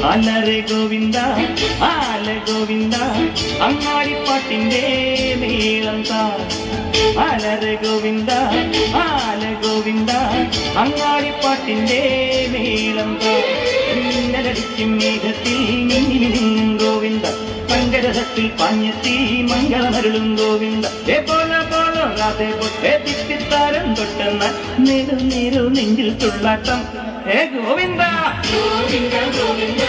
അലറെ ഗോവിന്ദ ആല ഗോവിന്ദ അങ്ങാടിപ്പാട്ടിന്റെ മേളം താ അലറെ ഗോവിന്ദ ആല ഗോവിന്ദ അങ്ങാടിപ്പാട്ടിന്റെ മേളം താ മിന്നലടിക്കും മേഘത്തിൽ മിന്നിമിന്നും ഗോവിന്ദ മംഗളത്തിൽ പാഞ്ഞെത്തി മംഗളമരുളും ഗോവിന്ദ പോലോ പോലോ രാധേ പൊട്ടേ തിത്തിത്താരം തൊട്ടെന്ന നേരു നേരു നെഞ്ചിൽ തുള്ളാട്ടം ഗോവിന്ദ ഗോവിന്ദ ഗോവിന്ദ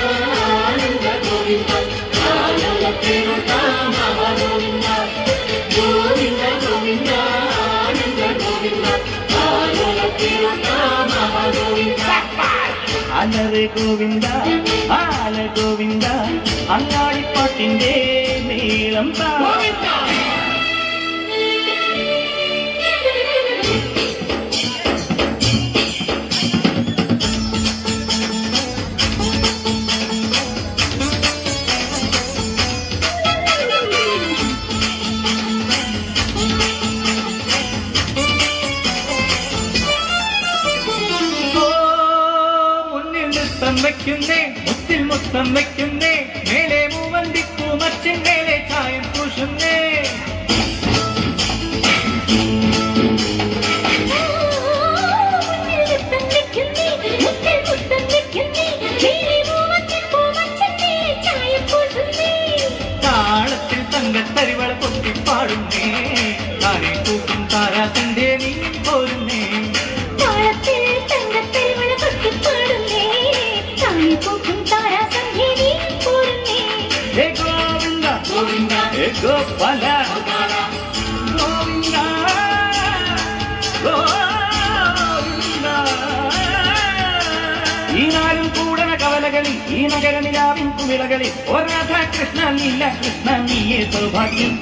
ആനന്ദ ഗോവിന്ദ ആനന്ദ ഗോവിന്ദ ഗോവിന്ദ ഗോവിന്ദ ആനന്ദ ഗോവിന്ദ ഗോവിന്ദ അലറെ ഗോവിന്ദ ആല ഗോവിന്ദ അങ്ങാടിപ്പാട്ടിന്റെ മേളം താ വയ്ക്കുന്നേ മുത്തിൽ മുത്തം വയ്ക്കുന്നേ മേലെ മൂവന്തിപ്പൂ മച്ചിൻ മേലെ ചായം പൂശുന്നേ താളത്തിൽ തങ്കത്തരിവള പൊട്ടിപ്പാടുന്നേ താനെ കൂട്ടും താരാത്തിന്റെ നീ പോരുന്നേ ഗോവിന്ദ ഗോവിന്ദ ഗോപാല ഗോവിന്ദ ഗോവിന്ദ ഈ നാലും കൂടന കവലകളിൽ ഈ നഗരനിലാവിൻ കുമിളകളിൽ ഓ രാധാകൃഷ്ണ നീല കൃഷ്ണ നീയേ സൗഭാഗ്യം